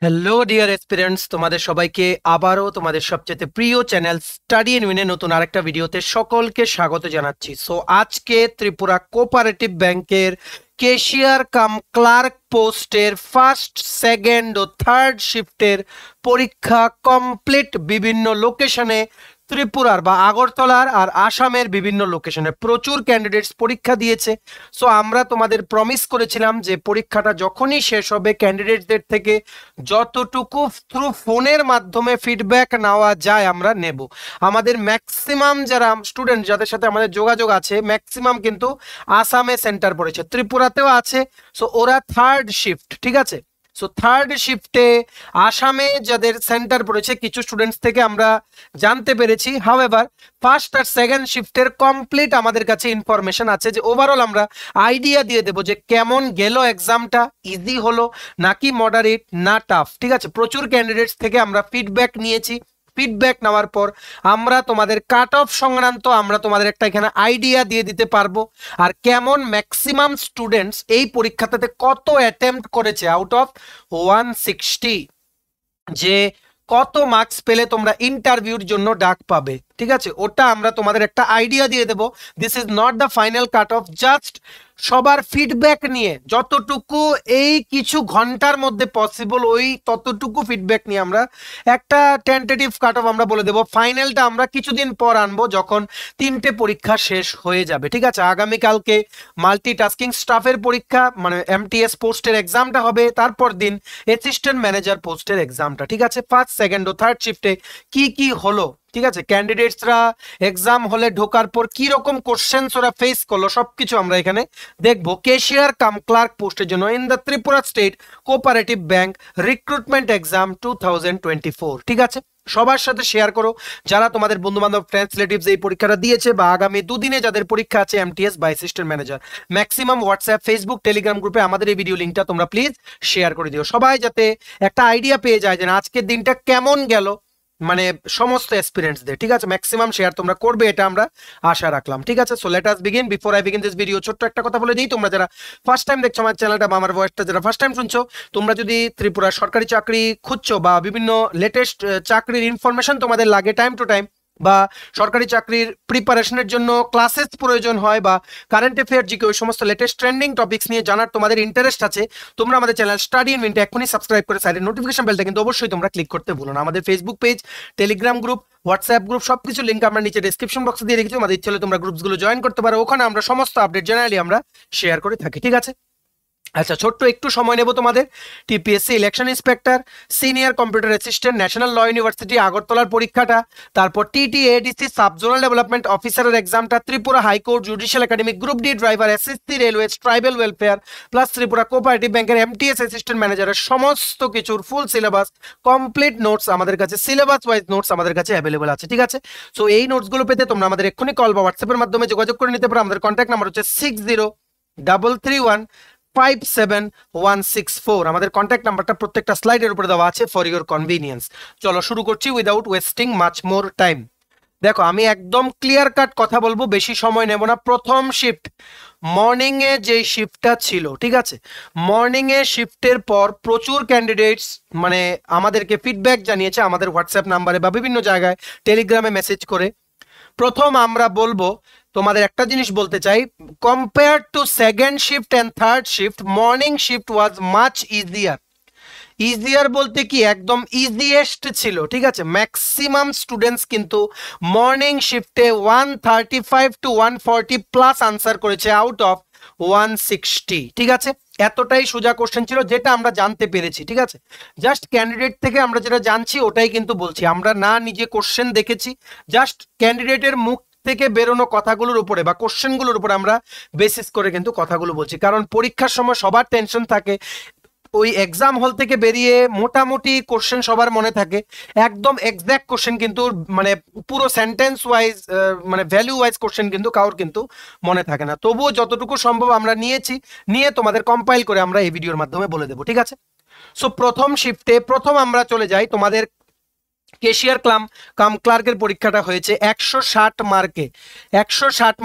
Hello dear এসপিরেন্টস, তোমাদের সবাইকে আবারও তোমাদের সবচেয়ে প্রিয় চ্যানেল স্টাডি ইন উইনে নতুন আরেকটা ভিডিওতে সকলকে স্বাগত জানাচ্ছি। সো আজকে ত্রিপুরা কোঅপারেটিভ ব্যাংকের ক্যাশিয়ার কাম ক্লার্ক পোস্টের ফার্স্ট, সেকেন্ড ও থার্ড শিফটের পরীক্ষা কমপ্লিট বিভিন্ন লোকেশনে, ত্রিপুরার বা আগরতলার আর আসামের বিভিন্ন লোকেশনে প্রচুর ক্যান্ডিডেটস পরীক্ষা দিয়েছে। সো আমরা তোমাদের প্রমিস করেছিলাম যে পরীক্ষাটা যখনই শেষ হবে ক্যান্ডিডেটদের থেকে যতটুকু থ্রু ফোনের মাধ্যমে ফিডব্যাক নেওয়া যায় আমরা নেব। আমাদের ম্যাক্সিমাম যারা স্টুডেন্ট যাদের সাথে আমাদের যোগাযোগ আছে ম্যাক্সিমাম কিন্তু আসামে সেন্টার পড়েছে, ত্রিপুরাতেও আছে। সো ওরা থার্ড শিফট, ঠিক আছে। সো থার্ড শিফটে আসামে যাদের সেন্টার পড়েছে কিছু স্টুডেন্টস থেকে আমরা জানতে পেরেছি। হাউএভার ফার্স্ট আর সেকেন্ড শিফটের কমপ্লিট আমাদের কাছে ইনফরমেশন আছে, যে ওভারঅল আমরা আইডিয়া দিয়ে দেবো যে কেমন গেল এক্সামটা, ইজি হলো নাকি মডারেট না টাফ। ঠিক আছে, প্রচুর ক্যান্ডিডেটস থেকে আমরা ফিডব্যাক নিয়েছি। ফিডব্যাক নেওয়ার পর আমরা তোমাদের কাট অফ সংক্রান্ত আমরা তোমাদের একটা এখানে আইডিয়া দিয়ে দিতে পারবো। আর কেমন ম্যাক্সিমাম স্টুডেন্টস এই পরীক্ষাটাতে কত অ্যাটেম্প্ট করেছে আউট অফ 160, যে কত মার্কস পেলে তোমরা ইন্টারভিউর জন্য ডাক পাবে, ঠিক আছে, ওটা আমরা তোমাদের একটা আইডিয়া দিয়ে দেবো। This is not the final cut off, just সবার ফিডব্যাক নিয়ে যতটুকু এই কিছু ঘন্টার মধ্যে পসিবল ওই ততটুকু ফিডব্যাক নিয়ে আমরা একটা টেন্টেটিভ কাট অফ আমরা বলে দেবো। ফাইনালটা আমরা কিছুদিন পর আনবো যখন তিনটে পরীক্ষা শেষ হয়ে যাবে, ঠিক আছে। আগামীকালকে মাল্টিটাস্কিং স্টাফের পরীক্ষা মানে এমটিএস পোস্টের এক্সামটা হবে, তারপর দিন অ্যাসিস্ট্যান্ট ম্যানেজার পোস্টের এক্সামটা, ঠিক আছে। ফার্স্ট, সেকেন্ড ও থার্ড শিফটে কি হলো, ঠিক আছে, ক্যান্ডিডেটসরা এক্সাম হলে ঢোকার পর কি রকম কোশ্চেন্স ওরা ফেস করলো সবকিছু আমরা এখানে দেখবো। ক্যাশিয়ার কাম ক্লার্ক পোস্টের জন্য in the Tripura state cooperative bank recruitment exam 2024, ঠিক আছে। সবার সাথে শেয়ার করো যারা তোমাদের বন্ধু বান্ধব ফ্রেন্ডস রিলেটিভস এই পরীক্ষাটা দিয়েছে বা আগামী দুদিনে যাদের পরীক্ষা আছে এমটিএস বা assistant manager. Maximum WhatsApp, Facebook, Telegram গ্রুপে আমাদের এই ভিডিও লিঙ্কটা তোমরা প্লিজ শেয়ার করে দিও, সবাই যাতে একটা আইডিয়া পেয়ে যায় যে আজকের দিনটা কেমন গেল মানে সমস্ত এক্সপিরিয়েন্সদের, ঠিক আছে। ম্যাক্সিমাম শেয়ার তোমরা করবে এটা আমরা আশা রাখলাম, ঠিক আছে। So let us begin. Before I begin this video ছোট্ট একটা কথা বলে দিই, তোমরা যারা ফার্স্ট টাইম দেখছো আমার চ্যানেলটা বা আমার ভয়েসটা যারা ফার্স্ট টাইম শুনছো, তোমরা যদি ত্রিপুরা সরকারি চাকরি খুঁজছো বা বিভিন্ন লেটেস্ট চাকরির ইনফরমেশন তোমাদের লাগে টাইম টু টাইম, বা সরকারি চাকরির প্রিপারেশনের জন্য ক্লাসেস প্রয়োজন হয়, বা কারেন্ট অ্যাফেয়ার জিকে ওই সমস্ত লেটেস্ট ট্রেন্ডিং টপিকস নিয়ে জানার তোমাদের ইন্টারেস্ট আছে, তোমরা আমাদের চ্যানেল স্টাডি ইন উইনটা এখনই সাবস্ক্রাইব করে সাইডের নোটিফিকেশন বেলটা কিন্তু অবশ্যই তোমরা ক্লিক করতে ভুলো না। আমাদের Facebook page, Telegram group, WhatsApp group সবকিছু লিঙ্ক আমরা নিচে ডেসক্রিপশন বক্সে দিয়ে রেখেছি। আমাদের ইচ্ছে হলে তোমরা গ্রুপসগুলো জয়েন করতে পারো, ওখানে আমরা সমস্ত আপডেট জেনারেলি আমরা শেয়ার করে থাকি, ঠিক আছে। আচ্ছা, ছোট্ট একটু সময় নেব তোমাদের। TPSC election inspector, senior computer assistant, national law university আগরতলার পরীক্ষাটা, তারপর টিটিএডিসি সাব জোনাল ডেভেলপমেন্ট অফিসারের এক্সামটা, Tripura high court judicial academy group D driver, SSC railways, tribal welfare plus Tripura cooperative ব্যাংকের এমটিএস অ্যাসিস্ট্যান্ট ম্যানেজারের সমস্ত কিছুর ফুল সিলেবাস, কমপ্লিট নোটস আমাদের কাছে, সিলেবাস ওয়াইজ নোটস আমাদের কাছে অ্যাভেলেবল আছে, ঠিক আছে। সো এই নোটসগুলো পেতে তোমরা আমাদের এক্ষুনি কল বা হোয়াটসঅ্যাপের মাধ্যমে যোগাযোগ করে নিতে পারো। আমাদের কন্ট্যাক্ট নাম্বার হচ্ছে 6033157164। আমাদের কন্ট্যাক্ট নাম্বারটা প্রত্যেকটা স্লাইডের উপরে দেওয়া আছে ফর ইউর কনভিনিয়েন্স। চলো শুরু করছি without wasting much more time. দেখো আমি একদম ক্লিয়ার কাট কথা বলবো, বেশি সময় নেব না। প্রথম শিফট মর্নিং এ যে শিফটটা ছিল, ঠিক আছে, মর্নিং এ শিফটের পর প্রচুর ক্যান্ডিডেটস মানে আমাদেরকে ফিডব্যাক জানিয়েছে আমাদের হোয়াটসঅ্যাপ নাম্বারে বা বিভিন্ন জায়গায় টেলিগ্রামে মেসেজ করে। প্রথম আমরা বলবো তোমাদের একটা জিনিস বলতে চাই, compare to second shift and third shift morning shift was much easier. Easier বলতে কি একদম ইজিয়েস্ট ছিল, ঠিক আছে। ম্যাক্সিমাম স্টুডেন্টস কিন্তু মর্নিং শিফটে 135 to 140 প্লাস আনসার করেছে আউট অফ 160, ঠিক আছে। এতটাই সোজা কোশ্চেন ছিল যেটা আমরা জানতে পেরেছি, ঠিক আছে। জাস্ট ক্যান্ডিডেট থেকে আমরা যেটা জানছি ওটাই কিন্তু বলছি, আমরা না নিজে কোশ্চেন দেখেছি, জাস্ট ক্যান্ডিডেটের মুখ থেকে বেরোনো কথাগুলোর উপরে বা কোশ্চেনগুলোর উপরে আমরা বেসিস করে কিন্তু কথাগুলো বলছি। কারণ পরীক্ষার সময় সবার টেনশন থাকে, ওই এক্সাম হল থেকে বেরিয়ে মোটামুটি কোশ্চেন সবার মনে থাকে, একদম এক্সাক্ট কোশ্চেন কিন্তু মানে পুরো সেন্টেন্স ওয়াইজ মানে ভ্যালু ওয়াইজ কোশ্চেন কিন্তু কারোর কিন্তু মনে থাকে না। তবুও যতটুকু সম্ভব আমরা নিয়েছি, নিয়ে তোমাদের কম্পাইল করে আমরা এই ভিডিওর মাধ্যমে বলে দেবো, ঠিক আছে। সো প্রথম শিফটে প্রথম আমরা চলে যাই তোমাদের কেশিয়ার কাম ক্লার্কের পরীক্ষাটা হয়েছে 160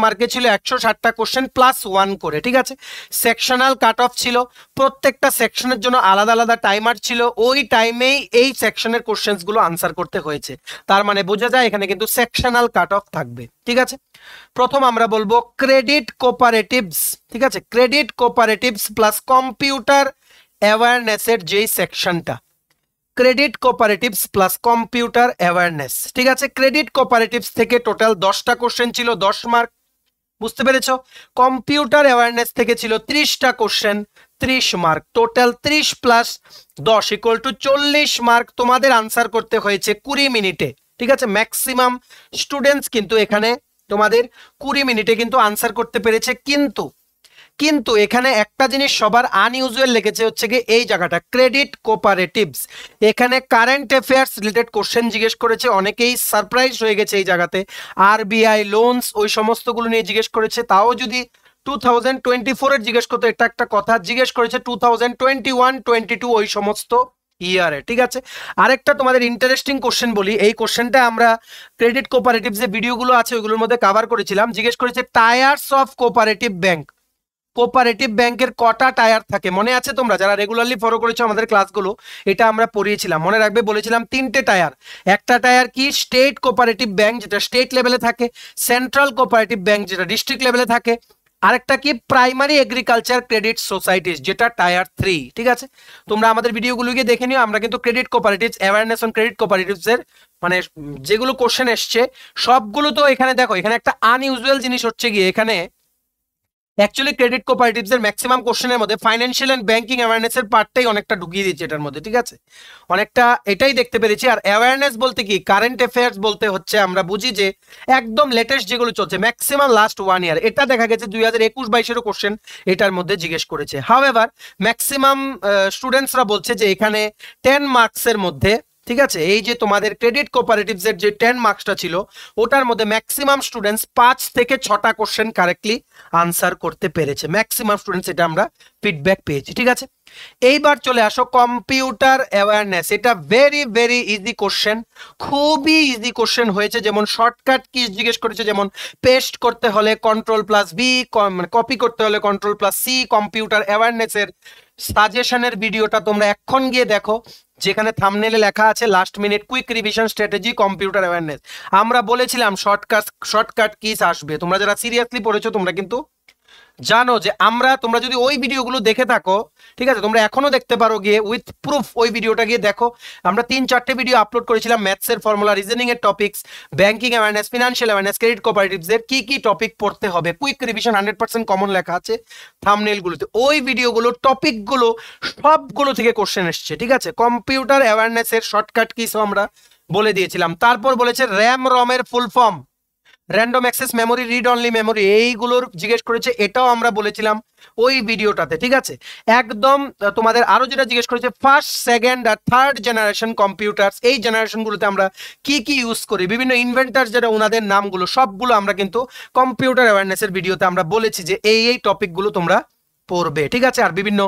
মার্কে ছিল 160টা কোশ্চেন +1 করে, ঠিক আছে। সেকশনাল কাট অফ ছিল, প্রত্যেকটা সেকশনের জন্য আলাদা আলাদা টাইমার ছিল, ওই টাইমেই এই সেকশনের কোশ্চেন্সগুলো আনসার করতে হয়েছে। তার মানে বোঝা যায় এখানে কিন্তু সেকশনাল কাট অফ থাকবে, ঠিক আছে। প্রথম আমরা বলবো ক্রেডিট কোপারেটিভস, ঠিক আছে, ক্রেডিট কোপারেটিভস প্লাস কম্পিউটার অ্যাওয়ারনেসের যেই সেকশনটা, ক্রেডিট কোপারেটিভস প্লাস কম্পিউটার অ্যাওয়ারনেস, ঠিক আছে। ক্রেডিট কোপারেটিভস থেকে টোটাল 10টা কোশ্চেন ছিল 10 মার্ক, বুঝতে পেরেছো। কম্পিউটার অ্যাওয়ারনেস থেকে ছিল 30টা কোশ্চেন 30 মার্ক, টোটাল 30 + 10 = 40 মার্ক তোমাদের আনসার করতে হয়েছে 20 মিনিটে, ঠিক আছে। ম্যাক্সিমাম স্টুডেন্টস কিন্তু এখানে তোমাদের 20 মিনিটে কিন্তু আনসার করতে পেরেছে। কিন্তু এখানে একটা জিনিস সবার আনইউজুয়াল লেগেছে হচ্ছে কি এই জায়গাটা, ক্রেডিট কোপারেটিভস, এখানে কারেন্ট অ্যাফেয়ার্স রিলেটেড কোশ্চেন জিজ্ঞেস করেছে, অনেকেই সারপ্রাইজ হয়ে গেছে এই জায়গাতে। আরবিআই লোনস ওই সমস্তগুলো নিয়ে জিজ্ঞেস করেছে, তাও যদি 2024 এর জিজ্ঞেস করতে এটা একটা কথা, জিজ্ঞেস করেছে 2021-22 ওই সমস্ত ইয়ারে, ঠিক আছে। আরেকটা তোমাদের ইন্টারেস্টিং কোশ্চেন বলি, এই কোশ্চেনটা আমরা ক্রেডিট কোপারেটিভস যে ভিডিওগুলো আছে ওইগুলোর মধ্যে কভার করেছিলাম। জিজ্ঞেস করেছে tyres of cooperative bank, cooperative ব্যাংকের কটা টায়ার থাকে মনে আছে? তোমরা যারা রেগুলারলি ফলো করেছো আমাদের ক্লাসগুলো, এটা আমরা পড়িয়েছিলাম, মনে রাখবে, বলেছিলাম 3টে টায়ার। একটা টায়ার কি স্টেট কোপারেটিভ ব্যাংক যেটা স্টেট লেভেলে থাকে, সেন্ট্রাল কোপারেটিভ ব্যাংক যেটা ডিস্ট্রিক্ট লেভেলে থাকে, আরেকটা কি প্রাইমারি এগ্রিকালচার ক্রেডিট সোসাইটিস যেটা টায়ার 3, ঠিক আছে। তোমরা আমাদের ভিডিওগুলোকে দেখে নিও, আমরা কিন্তু credit কোপারেটিভস awareness on credit cooperatives এর মানে যেগুলো কোশ্চেন এসছে সবগুলো তো এখানে দেখো। এখানে একটা আনইউজুয়াল জিনিস হচ্ছে গিয়ে এখানে অ্যাকচুয়ালি ক্রেডিট কোপারেটিভস এর ম্যাক্সিমাম কোশ্চেনের মধ্যে ফাইন্যান্সিয়াল এন্ড ব্যাংকিং অ্যাওয়ারনেস এর পার্টটাই অনেকটা ঢুকিয়ে দিচ্ছে এটার মধ্যে, ঠিক আছে, অনেকটা এটাই দেখতে পেরেছি। আর অ্যাওয়ারনেস বলতে কি, কারেন্ট অ্যাফেয়ার্স বলতে হচ্ছে আমরা বুঝি যে একদম লেটেস্ট যেগুলো চলছে ম্যাক্সিমাম লাস্ট 1 ইয়ার, এটা দেখা গেছে 2021-22 কোশ্চেন এটার মধ্যে জিজ্ঞেস করেছে। হাউএভার ম্যাক্সিমাম স্টুডেন্টসরা বলছে যে এখানে 10 মার্কসের মধ্যে, ঠিক আছে, এই যে তোমাদের ক্রেডিট কোপারেটিভস এর যে 10 মার্কসটা ছিল ওটার মধ্যে ম্যাক্সিমাম স্টুডেন্টস 5 থেকে 6টা কোশ্চেন কারেক্টলি আনসার করতে পেরেছে, ম্যাক্সিমাম স্টুডেন্টস, এটা আমরা ফিডব্যাক পেয়েছি, ঠিক আছে। এইবার চলে আসো কম্পিউটার অ্যাওয়ারনেস, এটা ভেরি ভেরি ইজি কোশ্চেন, খুবই ইজি কোশ্চেন হয়েছে। যেমন শর্টকাট কি জিজ্ঞেস করেছে, যেমন পেস্ট করতে হলে Ctrl+V, মানে কপি করতে হলে Ctrl+C। কম্পিউটার অ্যাওয়ারনেসের সাজেশনের ভিডিওটা তোমরা এখন গিয়ে দেখো, যেখানে থাম্বনেলে লেখা আছে last minute quick revision strategy computer awareness. আমরা বলেছিলাম শর্টকাট কিস আসবে, তোমরা যারা সিরিয়াসলি পড়েছো তোমরা কিন্তু জানো যে তোমরা যদি ওই ভিডিওগুলো দেখে থাকো, ঠিক আছে, তোমরা এখনো দেখতে পারো গিয়ে উইথ প্রুফ, ওই ভিডিওটা গিয়ে দেখো। আমরা 3-4টে ভিডিও আপলোড করেছিলাম, ম্যাথসের ফর্মুলা, রিজনিং এর topics, banking awareness, financial awareness, credit cooperatives এর কি কি টপিক পড়তে হবে, কুইক রিভিশন 100% কমন লেখা আছে থাম্বনেলগুলোতে। ওই ভিডিওগুলো টপিকগুলো সবগুলো থেকে কোশ্চেন এসছে, ঠিক আছে। কম্পিউটার অ্যাওয়ারনেস এর শর্টকাট কিসও আমরা বলে দিয়েছিলাম। তারপর বলেছে র্যাম রমের full form, random access memory, read only memory, এইগুলোর জিজ্ঞেস করেছে, এটাও আমরা বলেছিলাম ওই ভিডিওটাতে, ঠিক আছে। একদম তোমাদের আরো যেটা জিজ্ঞেস করেছে ফার্স্ট, সেকেন্ড আর থার্ড জেনারেশন কম্পিউটারস, এই জেনারেশনগুলোতে আমরা কি কি ইউজ করি, বিভিন্ন ইনভেন্টার যেটা ওনাদের নামগুলো সবগুলো আমরা কিন্তু কম্পিউটার অ্যাওয়ারনেসের ভিডিওতে আমরা বলেছি যে এই টপিকগুলো তোমরা পড়বে, ঠিক আছে। আর বিভিন্ন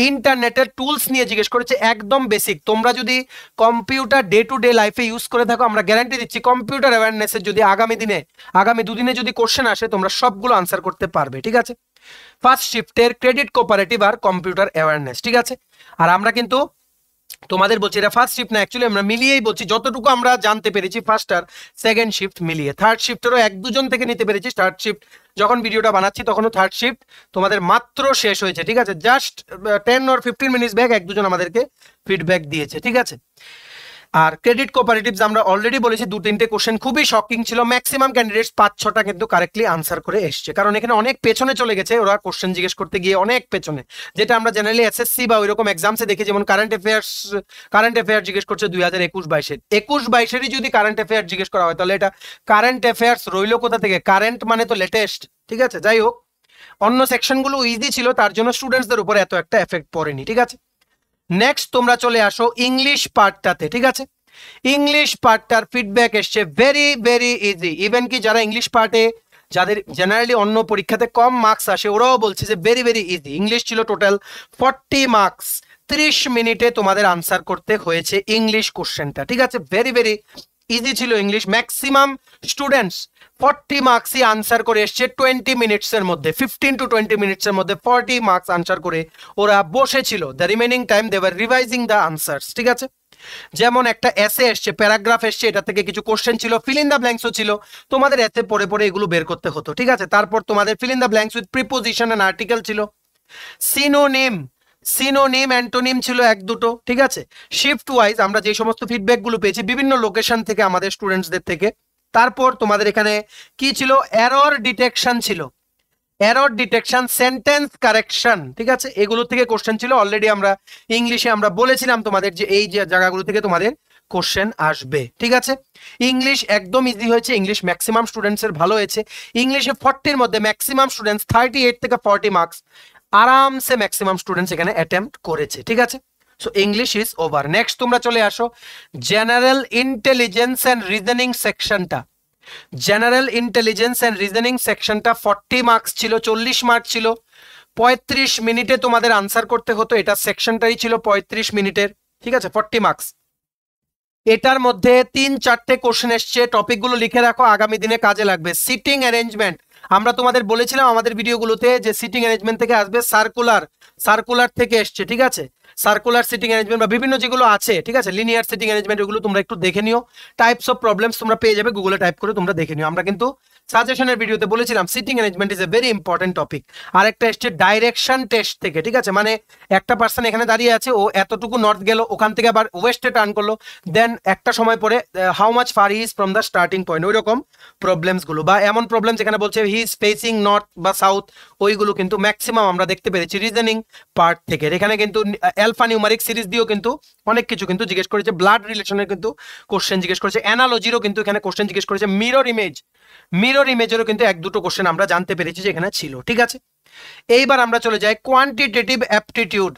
ইন্টারনেটের টুলস নিয়ে জিজ্ঞেস করেছে, একদম বেসিক। তোমরা যদি কম্পিউটার ডে টু ডে লাইফে ইউজ করে থাকো, আমরা গ্যারান্টি দিচ্ছি কম্পিউটার অ্যাওয়ারনেসের যদি আগামী দুদিনে যদি কোশ্চেন আসে তোমরা সবগুলো আনসার করতে পারবে, ঠিক আছে। ফার্স্ট শিফটের ক্রেডিট কোপারেটিভ আর কম্পিউটার অ্যাওয়ারনেস, ঠিক আছে। আর আমরা কিন্তু তোমাদের বলছি এটা ফার্স্ট শিফট না, অ্যাকচুয়ালি আমরা মিলিয়েই বলছি, যতটুকু আমরা জানতে পেরেছি ফার্স্ট আর সেকেন্ড শিফট মিলিয়ে। থার্ড শিফটেরও 1-2জন থেকে নিতে পেরেছি, থার্ড শিফট যখন ভিডিওটা বানাচ্ছি তখনও থার্ড শিফট তোমাদের মাত্র শেষ হয়েছে, ঠিক আছে। জাস্ট 10 or 15 মিনিটস ব্যাক 1-2জন আমাদেরকে ফিডব্যাক দিয়েছে, ঠিক আছে। আর ক্রেডিট কোপারেটিভস আমরা অলরেডি বলেছি 2-3টে কোশ্চেন খুবই শকিং ছিল, ম্যাক্সিমাম ক্যান্ডিডেটস 5-6টা কিন্তু কারেক্টলি আনসার করে এসছে, কারণ এখানে অনেক পেছনে চলে গেছে ওরা কোশ্চেন জিজ্ঞেস করতে গিয়ে, অনেক পেছনে, যেটা আমরা জেনারেলি এসএসসি বা ওইরকম এক্সামসে দেখি। যেমন কারেন্ট অ্যাফেয়ার্স জিজ্ঞেস করছে 2021-22-এর, 21-22-এরই যদি কারেন্ট অ্যাফেয়ার্স জিজ্ঞেস করা হয় তাহলে এটা কারেন্ট অ্যাফেয়ার্স রইল কোথা থেকে? কারেন্ট মানে তো লেটেস্ট, ঠিক আছে। যাই হোক, অন্য সেকশনগুলো ইজি ছিল, তার জন্য স্টুডেন্টসদের উপরে এত একটা এফেক্ট পড়েনি, ঠিক আছে। নেক্সট তোমরা চলে আসো ইংলিশ পার্টটাতে, ঠিক আছে। ইংলিশ পার্টটার ফিডব্যাক এসছে ভেরি ভেরি ইজি, ইভেন কি যারা ইংলিশ পার্টে যাদের জেনারেলি অন্য পরীক্ষাতে কম মার্কস আসে ওরাও বলছে যে ভেরি ভেরি ইজি। ইংলিশ ছিল টোটাল 40 মার্কস, 35 মিনিটে তোমাদের আনসার করতে হয়েছে ইংলিশ কোশ্চেনটা, ঠিক আছে। ভেরি ভেরি ইজি ছিল ইংলিশ। ম্যাক্সিমাম স্টুডেন্টস 40 মার্কসই আনসার করে এসছে 20 মিনিটসের মধ্যে, 15 to 20 মিনিটসের মধ্যে 40 মার্কস আনসার করে ওরা বসেছিল। The remaining time they were revising the answers, ঠিক আছে। যেমন একটা এসে এসছে, প্যারাগ্রাফ এসছে, এটা থেকে কিছু কোশ্চেন ছিল, ফিল ইন দ্য ব্ল্যাঙ্কসও ছিল, তোমাদের এসে পড়ে পড়ে এগুলো বের করতে হতো, ঠিক আছে। তারপর তোমাদের fill in the blanks with preposition and article ছিল, সিনোনিম অ্যান্টোনিম ছিল এক দুটো, ঠিক আছে। শিফট ওয়াইজ আমরা যে সমস্ত ফিডব্যাক গুলো পেয়েছি বিভিন্ন লোকেশন থেকে আমাদের স্টুডেন্টসদের থেকে। তারপর তোমাদের এখানে কি ছিল, এরর ডিটেকশন ছিল, এরর ডিটেকশন, সেন্টেন্স কারেকশন, ঠিক আছে। এগুলো থেকে কোশ্চেন ছিল। অলরেডি আমরা ইংলিশে আমরা বলেছিলাম তোমাদের যে এই যে জায়গাগুলো থেকে তোমাদের কোশ্চেন আসবে, ঠিক আছে। ইংলিশ একদম ইজি হয়েছে, ইংলিশ ম্যাক্সিমাম স্টুডেন্টসের ভালো হয়েছে। ইংলিশে 40-র মধ্যে ম্যাক্সিমাম স্টুডেন্টস 38 থেকে 40 মার্কস আরামসে ম্যাক্সিমাম স্টুডেন্টস এখানে অ্যাটেম্প্ট করেছে, ঠিক আছে। So English is over. Next তোমরা চলে আসো জেনারেল ইন্টেলিজেন্স অ্যান্ড রিজনিং সেকশনটা। জেনারেল ইন্টেলিজেন্স অ্যান্ড রিজনিং সেকশনটা 40 মার্কস ছিল, 40 মার্ক ছিল, 35 মিনিটে তোমাদের আনসার করতে হতো। এটা সেকশনটাই ছিল 35 মিনিটের, ঠিক আছে, 40 মার্কস। এটার মধ্যে 3-4টে কোশ্চেন এসছে, টপিকগুলো লিখে রাখো, আগামী দিনে কাজে লাগবে। সিটিং অ্যারেঞ্জমেন্ট, আমরা তোমাদের বলেছিলাম আমাদের ভিডিওগুলোতে যে সিটিং অ্যারেঞ্জমেন্ট থেকে আসবে, সার্কুলার থেকে এসছে, ঠিক আছে। সার্কুলার সিটিং অ্যারেঞ্জমেন্ট বা বিভিন্ন যেগুলো আছে, ঠিক আছে, লিনিয়ার সিটিং অ্যারেঞ্জমেন্ট, ওগুলো তোমরা একটু দেখে নিও। টাইপস অফ প্রবলেমস তোমরা পেয়ে যাবে, গুগলে টাইপ করে তোমরা দেখে নিও। আমরা কিন্তু সাজেশনের ভিডিওতে বলেছিলাম sitting arrangement is a very important topic. আর একটা এসছে ডাইরেকশন টেস্ট থেকে, ঠিক আছে, মানে একটা পার্সন এখানে দাঁড়িয়ে আছে, ও এতটুকু নর্থ গেল, ওখান থেকে আবার ওয়েস্টে টার্ন করলো, দেন একটা সময় পরে how much far he is from the starting point, ওই রকম প্রবলেমস গুলো, বা এমন প্রবলেম যেখানে বলছে হি ইজ ফেসিং নর্থ বা সাউথ, ওইগুলো কিন্তু ম্যাক্সিমাম আমরা দেখতে পেরেছি রিজনিং পার্ট থেকে। এখানে কিন্তু অ্যালফা নিউমারিক সিরিজ দিয়েও কিন্তু অনেক কিছু কিন্তু জিজ্ঞেস করেছে, ব্লাড রিলেশনের কিন্তু কোশ্চেন জিজ্ঞেস করেছে, অ্যানালজিরও কিন্তু এখানে কোশ্চেন জিজ্ঞেস করেছে, মিরর ইমেজেরও কিন্তু এক দুটো কোশ্চেন আমরা জানতে পেরেছি যে এখানে ছিল, ঠিক আছে। এইবার আমরা চলে যাই কোয়ান্টিটেটিভ অ্যাপটিটিউড।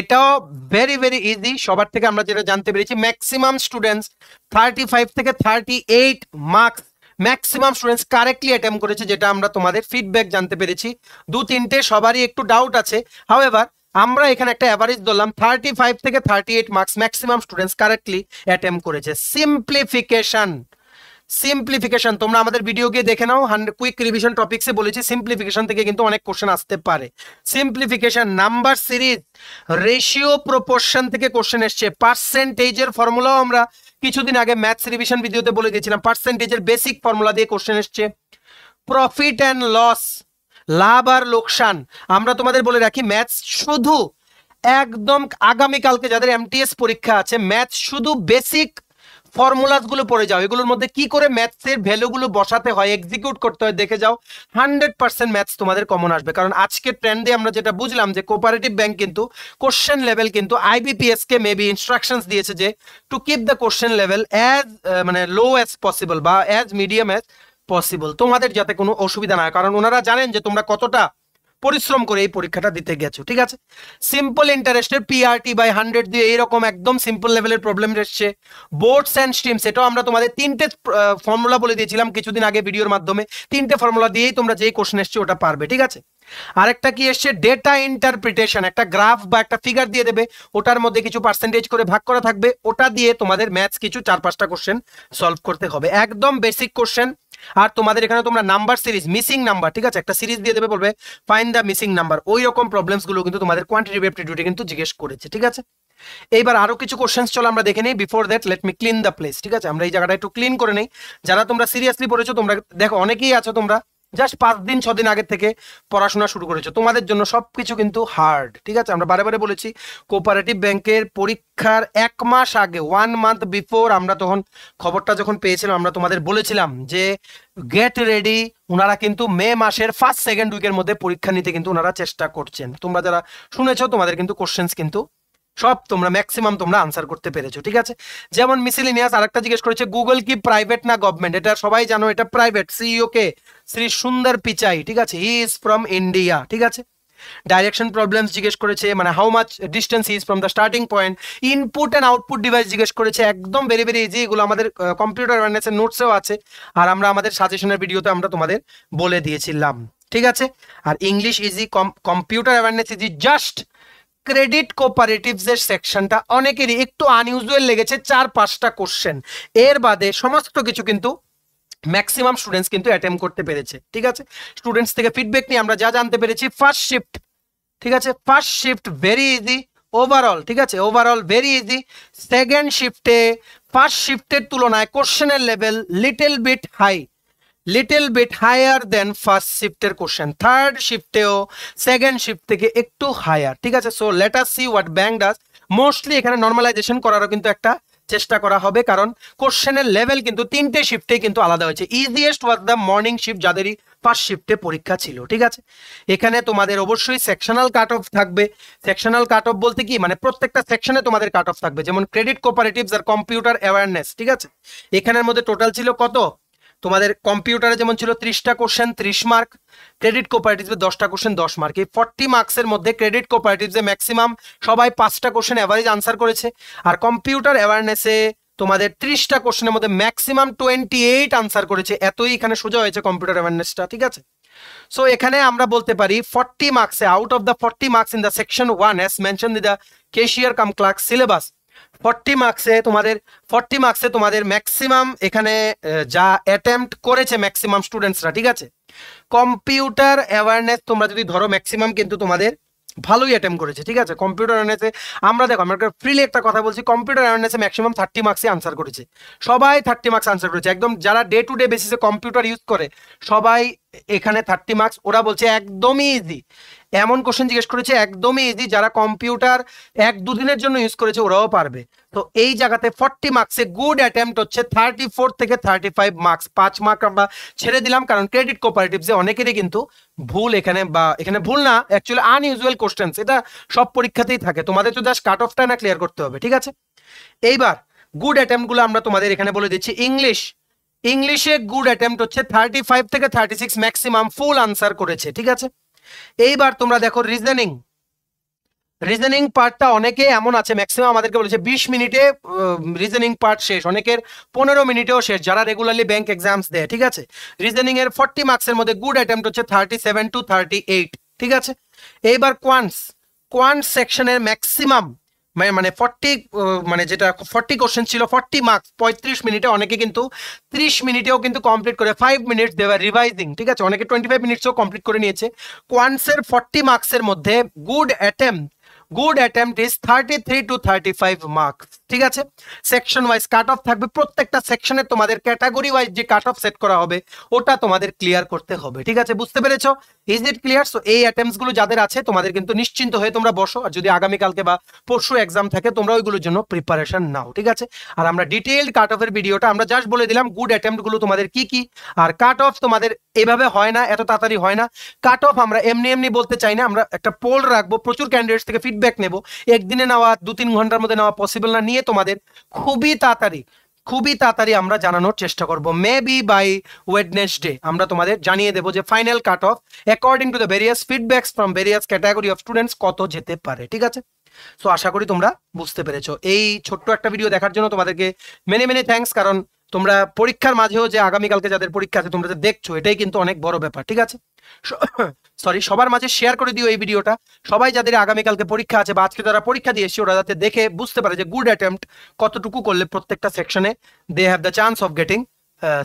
এটাও ভেরি ভেরি ইজি, সবার থেকে আমরা যেটা জানতে পেরেছি ম্যাক্সিমাম স্টুডেন্টস 35 থেকে 38 marks maximum students correctly attempt করেছে, যেটা আমরা তোমাদের ফিডব্যাক জানতে পেরেছি। 2-3টে সবারই একটু ডাউট আছে, হাউএভার আমরা এখানে একটা অ্যাভারেজ ধরলাম 35 থেকে 38 marks maximum students correctly attempt করেছে। সিম্পলিফিকেশন তোমরা আমাদের ভিডিও গিয়ে দেখে নাও, কুইক রিভিশন টপিকসে বলেছি সিম্পলিফিকেশন থেকে কিন্তু অনেক কোশ্চেন আসতে পারে। Simplification, number series, ratio, proportion থেকে কোশ্চেন এসছে। পার্সেন্টেজের ফর্মুলাও আমরা কিছুদিন আগে ম্যাথস রিভিশন ভিডিওতে বলে দিয়েছিলাম, পার্সেন্টেজের বেসিক ফর্মুলা দিয়ে কোশ্চেন এসছে। প্রফিট অ্যান্ড লস, লাভ আর লোকসান, আমরা তোমাদের বলে রাখি ম্যাথস শুধু একদম আগামীকালকে যাদের এমটিএস পরীক্ষা আছে, ম্যাথস শুধু বেসিক ফর্মুলাস গুলো পড়ে যাও, এগুলোর মধ্যে কি করে ম্যাথসের ভ্যালুগুলো বসাতে হয়, এক্সিকিউট করতে হয় দেখে যাও, 100% ম্যাথস তোমাদের কমন আসবে। কারণ আজকের ট্রেন্ডে আমরা যেটা বুঝলাম যে কোঅপারেটিভ ব্যাংক কিন্তু কোশ্চেন লেভেল কিন্তু আইবিপিএস কে মেবি ইনস্ট্রাকশনস দিয়েছে যে to keep the question level as মানে লো অ্যাজ পসিবল বা অ্যাজ মিডিয়াম অ্যাজ পসিবল, তোমাদের যাতে কোনো অসুবিধা না হয়, কারণ ওনারা জানেন যে তোমরা কতটা পরিশ্রম করে এই পরীক্ষাটা দিতে গেছো, ঠিক আছে। সিম্পল ইন্টারেস্টের পিআরটি বাই 100 দিয়ে এইরকম একদম সিম্পল লেভেলের প্রবলেম এসছে। বোর্ডস অ্যান্ড স্ট্রিমস, এটাও আমরা তোমাদের 3টে ফর্মুলা বলে দিয়েছিলাম কিছুদিন আগে ভিডিওর মাধ্যমে, 3টে ফর্মুলা দিয়েই তোমরা যেই কোশ্চেন এসছে ওটা পারবে, ঠিক আছে। আরেকটা কি এসছে, ডেটা ইন্টারপ্রিটেশন, একটা গ্রাফ বা একটা ফিগার দিয়ে দেবে, ওটার মধ্যে কিছু পার্সেন্টেজ করে ভাগ করা থাকবে, ওটা দিয়ে তোমাদের ম্যাথস কিছু 4-5টা কোশ্চেন সলভ করতে হবে, একদম বেসিক কোশ্চেন। আর তোমাদের এখানে তোমরা নাম্বার সিরিজ, মিসিং নাম্বার, ঠিক আছে, একটা সিরিজ দিয়ে দেবে, বলবে ফাইন্ড দ্য মিসিং নাম্বার, ওই রকম প্রবলেমস গুলো কিন্তু তোমাদের কোয়ান্টিটেটিভ অ্যাপটিটিউডে কিন্তু জিজ্ঞেস করেছে, ঠিক আছে। এইবার আরো কিছু কোশ্চেন্স চলো আমরা দেখে নিই। Before that let me clean the place, ঠিক আছে, আমরা এই জায়গাটা একটু ক্লিন করে নেই। যারা তোমরা সিরিয়াসলি পড়েছো, তোমরা দেখো অনেকেই আছো তোমরা জাস্ট 5-6 দিন আগে থেকে পড়াশোনা শুরু করেছো, তোমাদের জন্য সবকিছু কিন্তু হার্ড, ঠিক আছে। আমরা বারে বারে বলেছি কোঅপারেটিভ ব্যাংকের পরীক্ষার 1 মাস আগে, 1 মান্থ বিফোর, আমরা তখন খবরটা যখন পেয়েছিলাম আমরা তোমাদের বলেছিলাম যে গেট রেডি, ওনারা কিন্তু মে মাসের 1st-2nd উইকের মধ্যে পরীক্ষা নিতে কিন্তু ওনারা চেষ্টা করছেন। তোমরা যারা শুনেছো তোমাদের কিন্তু কোশ্চেন্স কিন্তু সব তোমরা ম্যাক্সিমাম তোমরা আনসার করতে পেরেছো, ঠিক আছে। যেমন মিসেলিনিয়াস আরেকটা জিজ্ঞেস করেছে, গুগল কি প্রাইভেট না গভর্নমেন্ট, এটা সবাই জানো এটা প্রাইভেট। সিইও কে শ্রী সুন্দর পিচাই, ঠিক আছে, হি ইজ ফ্রম ইন্ডিয়া, ঠিক আছে। ডাইরেকশন প্রবলেমস জিজ্ঞেস করেছে, মানে how much distance is from the starting point. Input and output device জিজ্ঞেস করেছে, একদম ভেরি ভেরি ইজি, এগুলো আমাদের কম্পিউটার অ্যাওয়ারনেসের নোটসেও আছে, আর আমরা আমাদের সাজেশনের ভিডিওতে আমরা তোমাদের বলে দিয়েছিলাম। ঠিক আছে। আর English easy, computer awareness easy. Just credit cooperatives এর সেকশনটা অনেকেরই একটু আনইউজুয়াল লেগেছে, 4-5টা কোশ্চেন, এর বাদে সমস্ত কিছু কিন্তু ম্যাক্সিমাম স্টুডেন্টস কিন্তু অ্যাটেম্প করতে পেরেছে। ঠিক আছে, স্টুডেন্টস থেকে ফিডব্যাক নিয়ে আমরা যা জানতে পেরেছি, ফার্স্ট শিফট, ঠিক আছে, first shift very easy overall, ঠিক আছে, ওভারঅল ভেরি ইজি। সেকেন্ড শিফটে ফার্স্ট শিফটের তুলনায় কোশ্চেনের level little bit higher than first শিফটের কোশ্চেন। থার্ড শিফটেও সেকেন্ড শিফট থেকে একটু হায়ার, ঠিক আছে। So let us see what bank does. Mostly এখানে নর্মালাইজেশন করারও কিন্তু একটা চেষ্টা করা হবে, কারণ কোশ্চেনের লেভেল কিন্তু 3টে শিফটে কিন্তু আলাদা হয়েছে। Easiest was the morning shift, যাদেরই ফার্স্ট শিফটে পরীক্ষা ছিল, ঠিক আছে। এখানে তোমাদের অবশ্যই সেকশনাল কাট অফ থাকবে। সেকশনাল কাট অফ বলতে কি, মানে প্রত্যেকটা সেকশনে তোমাদের কাট অফ থাকবে, যেমন ক্রেডিট কোঅপারেটিভস আর কম্পিউটার অ্যাওয়ারনেস, ঠিক আছে। এখানের মধ্যে টোটাল ছিল কত, তোমাদের কম্পিউটারে যেমন ছিল 30টা কোশ্চেন 30 মার্ক, ক্রেডিট কোঅপারেটিভসে 10টা কোশ্চেন 10 মার্ক। এই 40 মার্কসের মধ্যে ক্রেডিট কোঅপারেটিভসে ম্যাক্সিমাম সবাই 5টা কোশ্চেন অ্যাভারেজ আনসার করেছে, আর কম্পিউটার অ্যাওয়ারনেসে তোমাদের 30টা কোশ্চেনের মধ্যে ম্যাক্সিমাম 28 আনসার করেছে। এতই এখানে সোজা হয়েছে কম্পিউটার অ্যাওয়ারনেসটা, ঠিক আছে। সো এখানে আমরা বলতে পারি 40 মার্কসে, out of the 40 marks in the section 1 as mentioned in the cashier cum clerk syllabus, 40 মার্কসে তোমাদের ম্যাক্সিমাম এখানে যা অ্যাটেম্পট করেছে ম্যাক্সিমাম স্টুডেন্টসরা, ঠিক আছে। কম্পিউটার অ্যাওয়ারনেস তোমরা যদি ধরো ম্যাক্সিমাম কিন্তু তোমাদের ভালোই অ্যাটেম্প করেছে, ঠিক আছে। কম্পিউটার অ্যাওয়ারনেসে আমরা দেখো, আমরা ফ্রিলি একটা কথা বলছি, কম্পিউটার অ্যাওয়ারনেসে ম্যাক্সিমাম 30 মার্কসে আনসার করেছে, সবাই 30 মার্কস আনসার করেছে। একদম যারা ডে টু ডে বেসিসে কম্পিউটার ইউজ করে সবাই এখানে 30 মার্কস। ওরা বলছে একদমই ইজি, এমন কোশ্চেন জিজ্ঞেস করেছে একদমই ইজি, যারা কম্পিউটার 1-2 দিনের জন্য ইউজ করেছে ওরাও পারবে। তো এই জায়গাতে 40 মার্কসে গুড অ্যাটেম্পট হচ্ছে 34 থেকে 35 মার্কস। 5 মার্ক আমরা ছেড়ে দিলাম, কারণ ক্রেডিট কোঅপারেটিভসে অনেকেরই কিন্তু ভুল এখানে, বা এখানে ভুল না, অ্যাকচুয়ালি আনইউজুয়াল কোশ্চেন্স, এটা সব পরীক্ষাতেই থাকে। তোমাদের তো জাস্ট কাট অফটা না ক্লিয়ার করতে হবে, ঠিক আছে। এইবার গুড অ্যাটেম্পট গুলো আমরা তোমাদের এখানে বলে দিচ্ছি। ইংলিশে গুড অ্যাটেম্পট হচ্ছে 35 থেকে 36, ম্যাক্সিমাম ফুল আনসার করেছে, ঠিক আছে। এইবার তোমরা দেখো রিজনিং পার্টটা অনেকে এমন আছে, ম্যাক্সিমাম আমাদেরকে বলেছে 20 মিনিটে রিজনিং পার্ট শেষ, অনেকের 15 মিনিটেও শেষ, যারা রেগুলারলি ব্যাংক এক্সামস দেয়, ঠিক আছে। রিজনিং এর 40 মার্কসের মধ্যে গুড অ্যাটেম্পট হচ্ছে 37 to 38, ঠিক আছে। এইবার কোয়ান্টস সেকশনের ম্যাক্সিমাম মানে 40, মানে যেটা 40 কোশ্চেন ছিল 40 মার্কস 35 মিনিটে, অনেকে কিন্তু 30 মিনিটেও কিন্তু কমপ্লিট করে, 5 মিনিটস দেওয়ার রিভাইজিং, ঠিক আছে। অনেকে 25 মিনিটসও কমপ্লিট করে নিয়েছে। কোয়ান্টসের 40 মার্কসের মধ্যে good attempt is 33 to 35 marks, ঠিক আছে। সেকশন ওয়াইজ কাট অফ থাকবে, প্রত্যেকটা সেকশনে তোমাদের ক্যাটাগরি ওয়াইজ যে কাট অফ সেট করা হবে ওটা তোমাদের ক্লিয়ার করতে হবে, ঠিক আছে। বুঝতে পেরেছো? Is it clear? সো এই অ্যাটেম্পটস গুলো যাদের আছে তোমাদের কিন্তু নিশ্চিন্ত হয়ে তোমরা বসো, আর যদি আগামীকালকে বা পরশু এক্সাম থাকে তোমরা ওইগুলোর জন্য প্রিপারেশন নাও, ঠিক আছে। আর আমরা ডিটেইলড কাট অফের ভিডিওটা আমরা জাস্ট বলে দিলাম গুড অ্যাটেম্পট গুলো তোমাদের কি কি, আর কাট অফ তোমাদের এভাবে হয় না, এত তাড়াতাড়ি হয় না। কাট অফ আমরা এমনি বলতে চাই না, আমরা একটা পোল রাখবো, প্রচুর ক্যান্ডিডেটস থেকে ফিডব্যাক নেব, একদিনে নেওয়া 2-3 ঘন্টার মধ্যে নেওয়া পসিবল না, নিয়ে তোমাদের খুবই তাড়াতাড়ি আমরা জানানোর চেষ্টা করব। মেবি বাই ওয়েডনেসডে আমরা তোমাদের জানিয়ে দেবো যে final cut off according to the various feedbacks from various category of students কত যেতে পারে, ঠিক আছে। সো আশা করি তোমরা বুঝতে পেরেছো। এই ছোট্ট একটা ভিডিও দেখার জন্য তোমাদেরকে মেনি থ্যাঙ্কস, কারণ তোমরা পরীক্ষার মাঝেও যে আগামীকালকে যাদের পরীক্ষা আছে তোমরা যে দেখছো, এটাই কিন্তু অনেক বড় ব্যাপার, ঠিক আছে। সরি, সবার মাঝে শেয়ার করে দিও এই ভিডিওটা, সবাই যাদের আগামীকালকে পরীক্ষা আছে বা আজকে যারা পরীক্ষা দিয়ে এসছে ওরা যাতে দেখে বুঝতে পারে যে গুড অ্যাটেম্পট কতটুকু করলে প্রত্যেকটা সেকশনে they have the chance of getting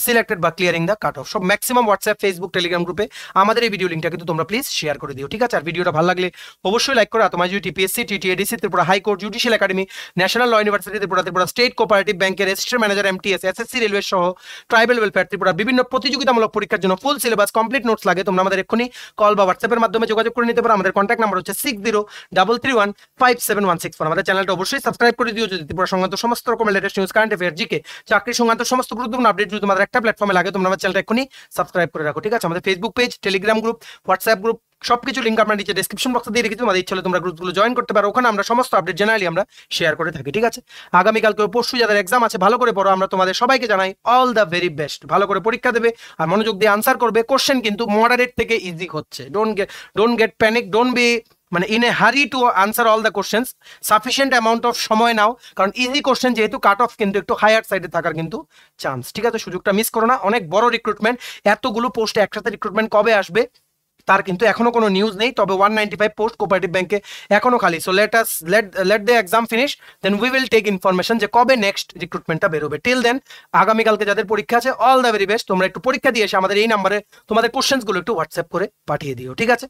selected বা ক্লিয়ারিং দ্য কাট অফ। সব ম্যাক্সিমাম হোয়াটসঅ্যাপ, ফেসবুক, টেলিগ্রাম গ্রুপে আমাদের এই ভিডিও লিঙ্কটা কিন্তু তোমরা প্লিজ শেয়ার করে দিও, ঠিক আছে। আর ভিডিওটা ভালো লাগলে অবশ্যই লাইক করো। তোমার যদি TPSC, TTADC, Tripura high court, judicial academy, national law university Tripura, Tripura state cooperative ব্যাংকের registrar manager, MTS, SSC, railway সহ ট্রাইবাল ওয়েলফেয়ার ত্রিপুরা বিভিন্ন প্রতিযোগিতামূলক পরীক্ষার জন্য ফুল সিলেবাস কমপ্লিট নোটস লাগে, তোমরা আমাদের এক্ষুনি কল বা হোয়াটসঅ্যাপের মাধ্যমে যোগাযোগ করে নিতে পারো। আমাদের কন্ট্যাক্ট নাম্বার হচ্ছে 6033157164। আমাদের চ্যানেলটা অবশ্যই সাবস্ক্রাইব করে দিও যদি ত্রিপুরা সংক্রান্ত সমস্ত রকমের latest news, current affair, GK, চাকরি সংক্রান্ত সমস্ত গুরুত্বপূর্ণ আপডেট যদি তোমাদের একটা প্ল্যাটফর্মে লাগে তোমরা আমার চ্যানেলটা এক্ষুনি সাবস্ক্রাইব করে রাখো, ঠিক আছে। আমাদের Facebook page, Telegram group, WhatsApp group সবকিছু লিঙ্ক আমরা নিচে ডেসক্রিপশন বক্সে দিয়ে রেখেছি, তোমাদের ইচ্ছা হলে তোমরা গ্রুপগুলো জয়েন করতে পারো, ওখানে আমরা সমস্ত আপডেট জেনারেলি আমরা শেয়ার করে থাকি, ঠিক আছে। আগামীকালকে পরশু যাদের এক্সাম আছে ভালো করে পড়ো, আমরা তোমাদের সবাইকে জানাই অল দ্য ভেরি বেস্ট। ভালো করে পরীক্ষা দেবে আর মনোযোগ দিয়ে আনসার করবে। কোশ্চেন কিন্তু মডারেট থেকে ইজি হচ্ছে, don't get panic, don't be মানে in a hurry to answer all the questions, sufficient amount of সময় নাও, কারণ ইজি কোশ্চেন যেহেতু কাট অফ কিন্তু একটু হায়ার সাইডে থাকার কিন্তু চান্স, ঠিক আছে। সুযোগটা মিস করো না, অনেক বড় রিক্রুটমেন্ট, এতগুলো পোস্টে একসাথে রিক্রুটমেন্ট কবে আসবে তার কিন্তু এখনো কোনো নিউজ নেই, তবে 195 পোস্ট কোঅপারেটিভ ব্যাংকে এখনো খালি। So let the exam finish, then we will take information যে কবে নেক্সট রিক্রুটমেন্টটা বেরোবে। টিল দেন আগামীকালকে যাদের পরীক্ষা আছে অল দ্য ভেরি বেস্ট। তোমরা একটু পরীক্ষা দিয়ে এসে আমাদের এই নাম্বারে তোমাদের কোশ্চেন্সগুলো একটু হোয়াটসঅ্যাপ করে পাঠিয়ে দিও, ঠিক আছে?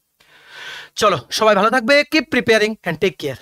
চলো সবাই ভালো থাকবে, keep preparing and take care.